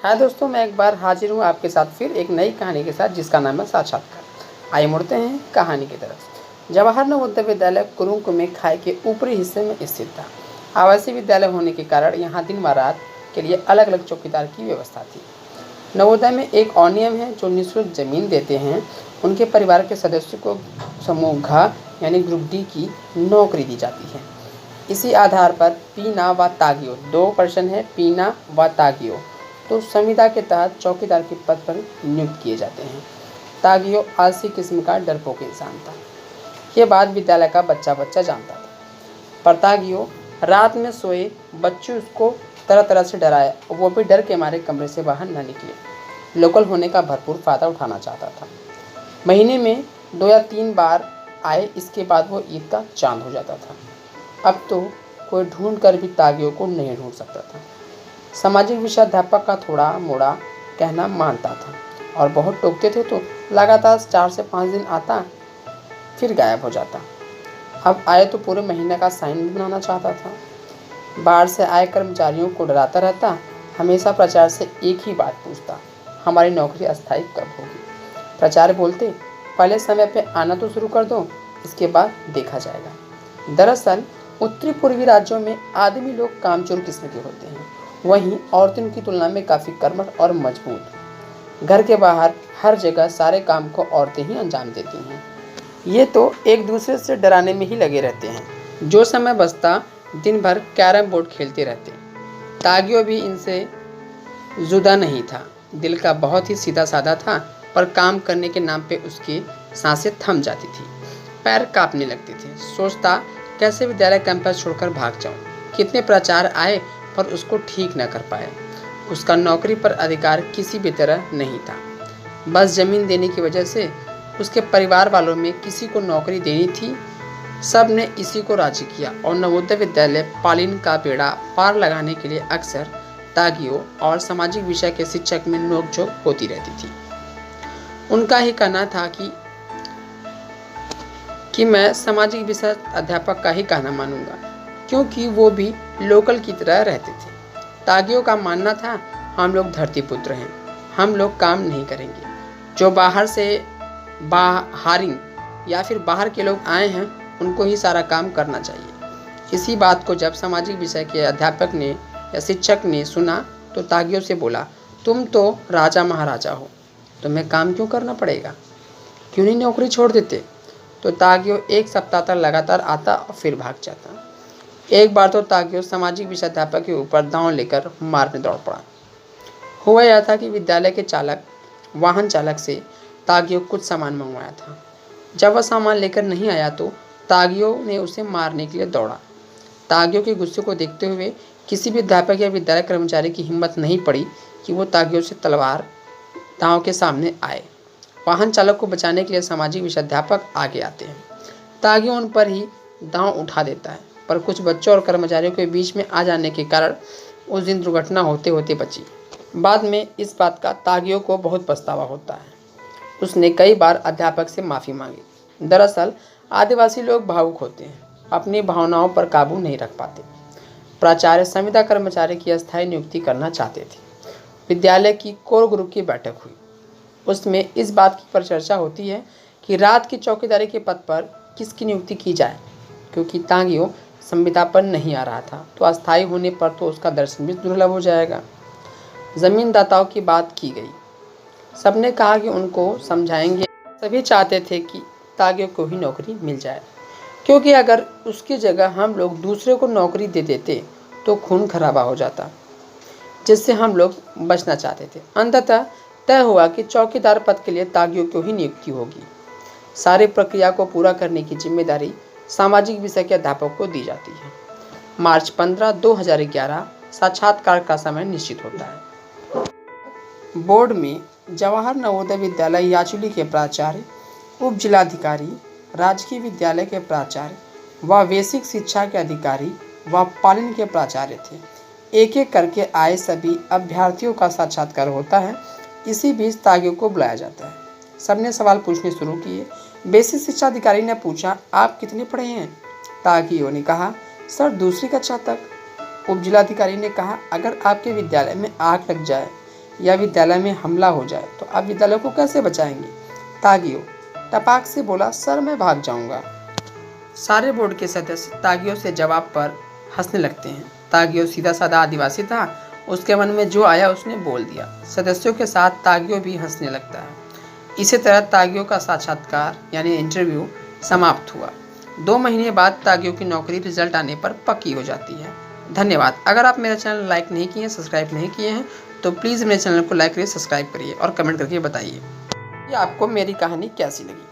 हाँ दोस्तों, मैं एक बार हाजिर हूँ आपके साथ फिर एक नई कहानी के साथ जिसका नाम है साक्षात्कार। आइए मुड़ते हैं कहानी की तरफ। जवाहर नवोदय विद्यालय कुरुंग में खाई के ऊपरी हिस्से में स्थित था। आवासीय विद्यालय होने के कारण यहाँ दिन व रात के लिए अलग अलग चौकीदार की व्यवस्था थी। नवोदय में एक और नियम है, जो निःशुल्क जमीन देते हैं उनके परिवार के सदस्यों को समूह घ यानी ग्रुप डी की नौकरी दी जाती है। इसी आधार पर पीना व तागियो, दो पर्सन है, पीना व तागियो, तो संविदा के तहत चौकीदार के पद पर नियुक्त किए जाते हैं। तागियो आलसी किस्म का डरपोक इंसान था। ये बात विद्यालय का बच्चा बच्चा जानता था। पर तागियो रात में सोए बच्चे उसको तरह तरह से डराए, वो भी डर के मारे कमरे से बाहर न निकले। लोकल होने का भरपूर फायदा उठाना चाहता था। महीने में 2 या 3 बार आए, इसके बाद वो ईद का चांद हो जाता था। अब तो कोई ढूंढ कर भी तागियो को नहीं ढूंढ सकता था। सामाजिक विषयाध्यापक का थोड़ा मोड़ा कहना मानता था और बहुत टोकते थे तो लगातार 4 से 5 दिन आता, फिर गायब हो जाता। अब आए तो पूरे महीने का साइन भी बनाना चाहता था। बाहर से आए कर्मचारियों को डराता रहता। हमेशा प्रचार से एक ही बात पूछता, हमारी नौकरी अस्थायी कब होगी। प्राचार्य बोलते, पहले समय पे आना तो शुरू कर दो, इसके बाद देखा जाएगा। दरअसल उत्तरी पूर्वी राज्यों में आदमी लोग कामचोर किस्म के होते हैं, वहीं औरतों की तुलना में काफ़ी कर्मठ और मजबूत। घर के बाहर हर जगह सारे काम को औरतें ही अंजाम देती हैं। ये तो एक दूसरे से डराने में ही लगे रहते हैं। जो समय बचता दिन भर कैरम बोर्ड खेलते रहते। तागियो भी इनसे जुदा नहीं था। दिल का बहुत ही सीधा साधा था, पर काम करने के नाम पे उसकी सांसें थम जाती थी, पैर कांपने लगते थे। सोचता, कैसे विद्यालय कैंपस छोड़कर भाग जाऊं। कितने प्राचार्य आए पर उसको ठीक न कर पाए। उसका नौकरी पर अधिकार किसी भी तरह नहीं था। बस जमीन देने की वजह से उसके परिवार वालों में किसी को नौकरी देनी थी। सब ने इसी को राजी किया और नवोदय विद्यालय पालिन का बेड़ा पार लगाने के लिए अक्सर तागियो और सामाजिक विषय के शिक्षक में नोकझोंक होती रहती थी। उनका ही कहना था कि मैं सामाजिक विषय अध्यापक का ही कहना मानूंगा, क्योंकि वो भी लोकल की तरह रहते थे। तागियो का मानना था, हम लोग धरती पुत्र हैं, हम लोग काम नहीं करेंगे। जो बाहर से बाहरिंग या फिर बाहर के लोग आए हैं, उनको ही सारा काम करना चाहिए। इसी बात को जब सामाजिक विषय के अध्यापक ने या शिक्षक ने सुना तो तागियो से बोला, तुम तो राजा महाराजा हो, तुम्हें काम क्यों करना पड़ेगा, क्यों नहीं नौकरी छोड़ देते। तो तागियो 1 सप्ताह तक लगातार आता और फिर भाग जाता। एक बार तो तागियो सामाजिक विषय अध्यापक के ऊपर दांव लेकर मारने दौड़ पड़ा। हुआ यह था कि विद्यालय के वाहन चालक से तागियो कुछ सामान मंगवाया था। जब वह सामान लेकर नहीं आया तो तागियो ने उसे मारने के लिए दौड़ा। तागियो के गुस्से को देखते हुए किसी भी अध्यापक या विद्यालय कर्मचारी की हिम्मत नहीं पड़ी कि वो तागियो से तलवार दांव के सामने आए। वाहन चालक को बचाने के लिए सामाजिक विषय अध्यापक आगे आते हैं। तागियो उन पर ही दांव उठा देता है, पर कुछ बच्चों और कर्मचारियों के बीच में आ जाने के कारण उस दिन दुर्घटना होते होते बची। बाद में इस बात का तागियो को बहुत पछतावा होता है। उसने कई बार अध्यापक से माफ़ी मांगी। दरअसल आदिवासी लोग भावुक होते हैं, अपनी भावनाओं पर काबू नहीं रख पाते। प्राचार्य संविदा कर्मचारी की अस्थायी नियुक्ति करना चाहते थे। विद्यालय की कोर ग्रुप की बैठक हुई। उसमें इस बात की परिचर्चा होती है कि रात की चौकीदारी के पद पर किसकी नियुक्ति की जाए, क्योंकि तागियो संविदा पर नहीं आ रहा था, तो अस्थायी होने पर तो उसका दर्शन भी दुर्लभ हो जाएगा। जमीनदाताओं की बात की गई। सबने कहा कि उनको समझाएंगे। सभी चाहते थे कि तागियो को ही नौकरी मिल जाए, क्योंकि अगर उसकी जगह हम लोग दूसरे को नौकरी दे देते तो खून खराबा हो जाता, जिससे हम लोग बचना चाहते थे। अंततः तय हुआ कि चौकीदार पद के लिए तागियो को ही नियुक्ति होगी। सारी प्रक्रिया को पूरा करने की जिम्मेदारी सामाजिक विषय के अध्यापक को दी जाती है। मार्च 15, 2011 साक्षात्कार का समय निश्चित होता है। बोर्ड में जवाहर नवोदय विद्यालय याचुली के प्राचार्य, उप जिलाधिकारी, राजकीय विद्यालय के प्राचार्य व बेसिक शिक्षा के अधिकारी व पालिन के प्राचार्य थे। एक एक करके आए सभी अभ्यर्थियों का साक्षात्कार होता है। इसी बीच तागियो को बुलाया जाता है। सबने सवाल पूछने शुरू किए। बेसिक शिक्षा अधिकारी ने पूछा, आप कितने पढ़े हैं। तागियो ने कहा, सर 2री कक्षा तक। उप जिलाधिकारी ने कहा, अगर आपके विद्यालय में आग लग जाए या विद्यालय में हमला हो जाए तो आप विद्यालय को कैसे बचाएंगे? तागियो टपाक से बोला, सर मैं भाग जाऊंगा। सारे बोर्ड के सदस्य तागियो से जवाब पर हंसने लगते हैं। तागियो सीधा साधा आदिवासी था, उसके मन में जो आया उसने बोल दिया। सदस्यों के साथ तागियो भी हंसने लगता है। इसी तरह तागियो का साक्षात्कार यानी इंटरव्यू समाप्त हुआ। 2 महीने बाद तागियो की नौकरी रिजल्ट आने पर पक्की हो जाती है। धन्यवाद। अगर आप मेरा चैनल लाइक नहीं किए, सब्सक्राइब नहीं किए हैं तो प्लीज़ मेरे चैनल को लाइक करिए, सब्सक्राइब करिए और कमेंट करके बताइए कि आपको मेरी कहानी कैसी लगी।